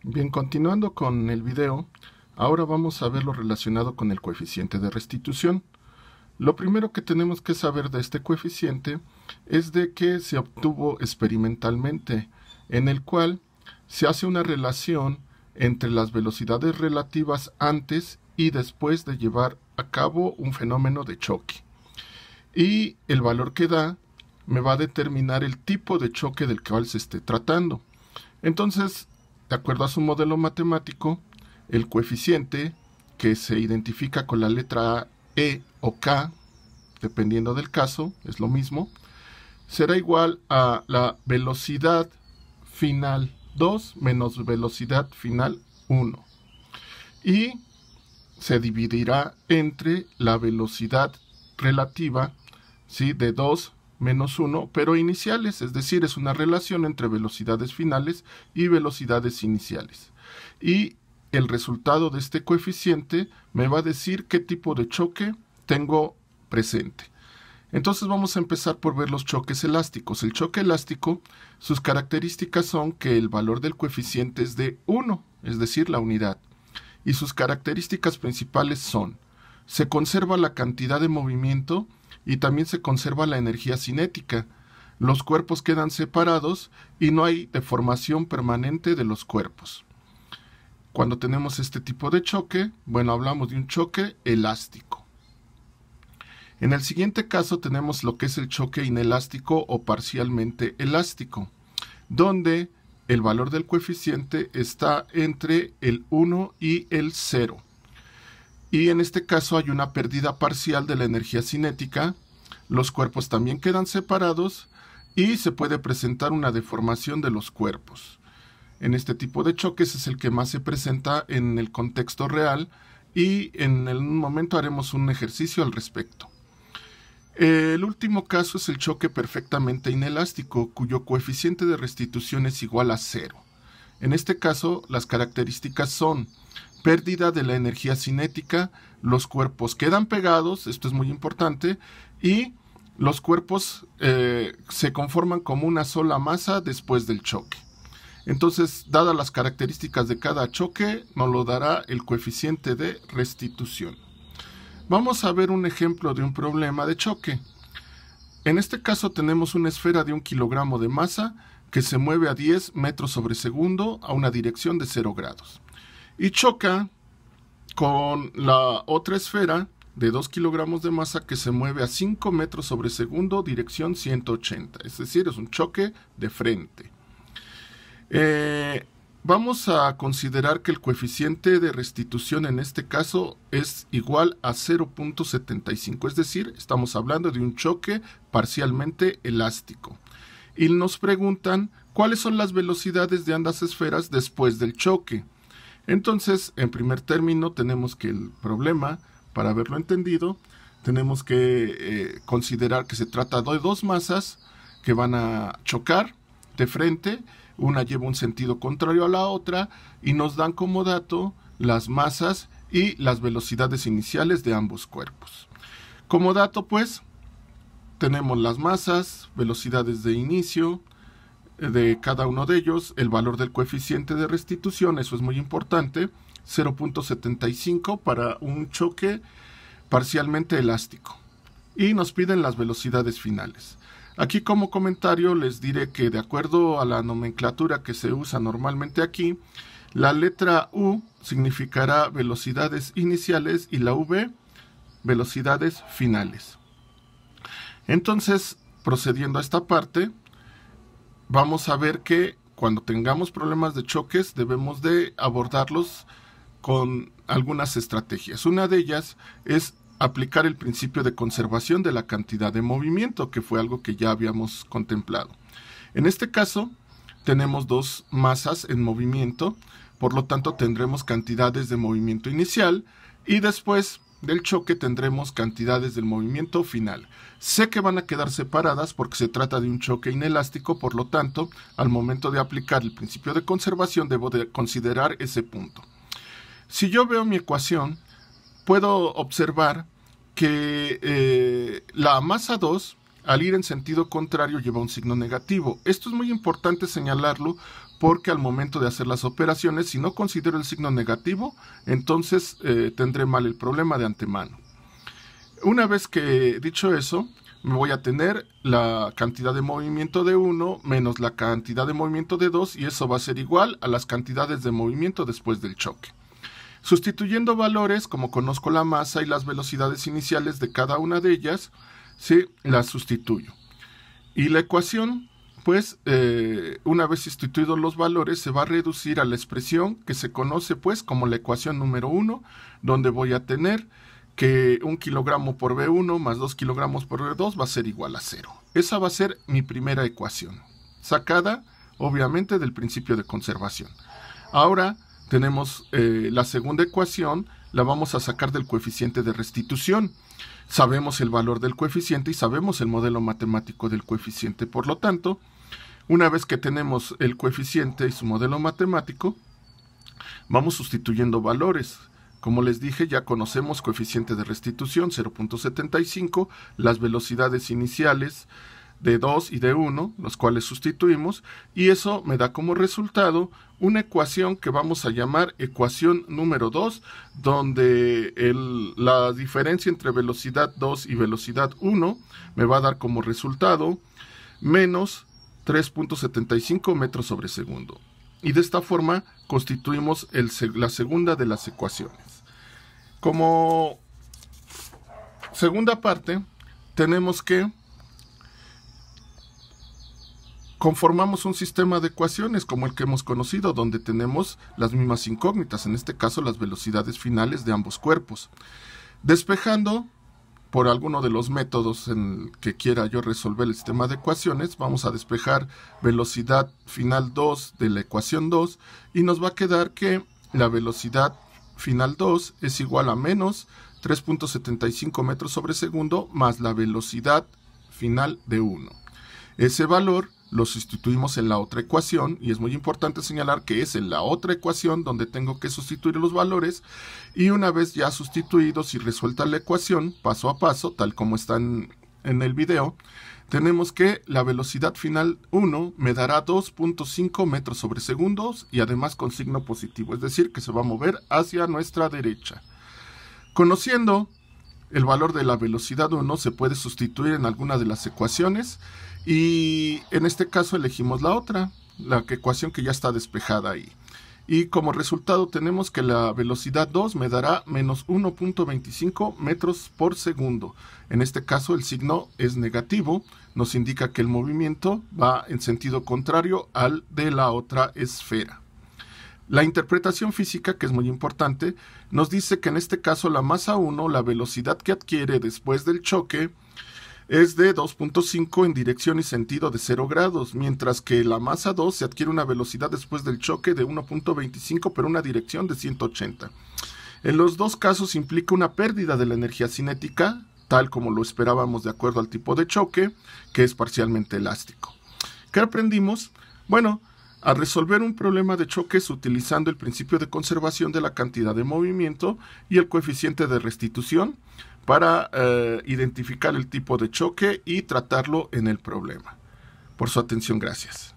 Bien, continuando con el video, ahora vamos a ver lo relacionado con el coeficiente de restitución. Lo primero que tenemos que saber de este coeficiente es de que se obtuvo experimentalmente, en el cual se hace una relación entre las velocidades relativas antes y después de llevar a cabo un fenómeno de choque. Y el valor que da me va a determinar el tipo de choque del cual se esté tratando. Entonces, de acuerdo a su modelo matemático, el coeficiente, que se identifica con la letra E o K, dependiendo del caso, es lo mismo, será igual a la velocidad final 2 menos velocidad final 1. Y se dividirá entre la velocidad relativa, ¿sí?, de 2 menos 1, pero iniciales, es decir, es una relación entre velocidades finales y velocidades iniciales. Y el resultado de este coeficiente me va a decir qué tipo de choque tengo presente. Entonces vamos a empezar por ver los choques elásticos. El choque elástico, sus características son que el valor del coeficiente es de 1, es decir, la unidad. Y sus características principales son: se conserva la cantidad de movimiento y también se conserva la energía cinética. Los cuerpos quedan separados y no hay deformación permanente de los cuerpos. Cuando tenemos este tipo de choque, bueno, hablamos de un choque elástico. En el siguiente caso tenemos lo que es el choque inelástico o parcialmente elástico, donde el valor del coeficiente está entre el 1 y el 0. Y en este caso hay una pérdida parcial de la energía cinética, los cuerpos también quedan separados y se puede presentar una deformación de los cuerpos. En este tipo de choques es el que más se presenta en el contexto real y en un momento haremos un ejercicio al respecto. El último caso es el choque perfectamente inelástico, cuyo coeficiente de restitución es igual a 0. En este caso, las características son: pérdida de la energía cinética, los cuerpos quedan pegados, esto es muy importante, y los cuerpos se conforman como una sola masa después del choque. Entonces, dadas las características de cada choque, nos lo dará el coeficiente de restitución. Vamos a ver un ejemplo de un problema de choque. En este caso tenemos una esfera de 1 kilogramo de masa que se mueve a 10 metros sobre segundo a una dirección de 0 grados. Y choca con la otra esfera de 2 kilogramos de masa que se mueve a 5 metros sobre segundo, dirección 180. Es decir, es un choque de frente. Vamos a considerar que el coeficiente de restitución en este caso es igual a 0.75, es decir, estamos hablando de un choque parcialmente elástico. Y nos preguntan cuáles son las velocidades de ambas esferas después del choque. Entonces, en primer término, tenemos que el problema, para haberlo entendido, tenemos que considerar que se trata de dos masas que van a chocar de frente. Una lleva un sentido contrario a la otra y nos dan como dato las masas y las velocidades iniciales de ambos cuerpos. Como dato, pues, tenemos las masas, velocidades de inicio de cada uno de ellos, el valor del coeficiente de restitución, eso es muy importante, 0.75 para un choque parcialmente elástico. Y nos piden las velocidades finales. Aquí como comentario les diré que de acuerdo a la nomenclatura que se usa normalmente aquí, la letra U significará velocidades iniciales y la V velocidades finales. Entonces, procediendo a esta parte, vamos a ver que cuando tengamos problemas de choques debemos de abordarlos con algunas estrategias. Una de ellas es aplicar el principio de conservación de la cantidad de movimiento, que fue algo que ya habíamos contemplado. En este caso, tenemos dos masas en movimiento, por lo tanto tendremos cantidades de movimiento inicial y después del choque tendremos cantidades del movimiento final. Sé que van a quedar separadas porque se trata de un choque inelástico, por lo tanto, al momento de aplicar el principio de conservación debo de considerar ese punto. Si yo veo mi ecuación, puedo observar que la masa 2, al ir en sentido contrario, lleva un signo negativo. Esto es muy importante señalarlo porque al momento de hacer las operaciones, si no considero el signo negativo, entonces tendré mal el problema de antemano. Una vez que dicho eso, me voy a tener la cantidad de movimiento de 1 menos la cantidad de movimiento de 2, y eso va a ser igual a las cantidades de movimiento después del choque. Sustituyendo valores, como conozco la masa y las velocidades iniciales de cada una de ellas, sí, las sustituyo. Y la ecuación, pues, una vez sustituidos los valores, se va a reducir a la expresión que se conoce, pues, como la ecuación número 1, donde voy a tener que 1 kilogramo por V1 más 2 kilogramos por V2 va a ser igual a 0. Esa va a ser mi primera ecuación, sacada, obviamente, del principio de conservación. Ahora tenemos la segunda ecuación, la vamos a sacar del coeficiente de restitución. Sabemos el valor del coeficiente y sabemos el modelo matemático del coeficiente. Por lo tanto, una vez que tenemos el coeficiente y su modelo matemático, vamos sustituyendo valores. Como les dije, ya conocemos coeficiente de restitución 0.75, las velocidades iniciales de 2 y de 1, los cuales sustituimos, y eso me da como resultado una ecuación que vamos a llamar ecuación número 2, donde la diferencia entre velocidad 2 y velocidad 1 me va a dar como resultado menos 3.75 metros sobre segundo. Y de esta forma constituimos la segunda de las ecuaciones. Como segunda parte, tenemos que conformamos un sistema de ecuaciones como el que hemos conocido, donde tenemos las mismas incógnitas, en este caso las velocidades finales de ambos cuerpos. Despejando por alguno de los métodos en el que quiera yo resolver el sistema de ecuaciones, vamos a despejar velocidad final 2 de la ecuación 2 y nos va a quedar que la velocidad final 2 es igual a menos 3.75 metros sobre segundo más la velocidad final de 1. Ese valor lo sustituimos en la otra ecuación, y es muy importante señalar que es en la otra ecuación donde tengo que sustituir los valores, y una vez ya sustituidos y resuelta la ecuación paso a paso, tal como está en el video, tenemos que la velocidad final 1 me dará 2.5 metros sobre segundos y además con signo positivo, es decir, que se va a mover hacia nuestra derecha. Conociendo el valor de la velocidad 1 se puede sustituir en alguna de las ecuaciones y en este caso elegimos la otra, la ecuación que ya está despejada ahí. Y como resultado tenemos que la velocidad 2 me dará menos 1.25 metros por segundo. En este caso el signo es negativo, nos indica que el movimiento va en sentido contrario al de la otra esfera. La interpretación física, que es muy importante, nos dice que en este caso la masa 1, la velocidad que adquiere después del choque, es de 2.5 en dirección y sentido de 0 grados, mientras que la masa 2 se adquiere una velocidad después del choque de 1.25, pero una dirección de 180. En los dos casos implica una pérdida de la energía cinética, tal como lo esperábamos de acuerdo al tipo de choque, que es parcialmente elástico. ¿Qué aprendimos? Bueno, a resolver un problema de choques utilizando el principio de conservación de la cantidad de movimiento y el coeficiente de restitución para identificar el tipo de choque y tratarlo en el problema. Por su atención, gracias.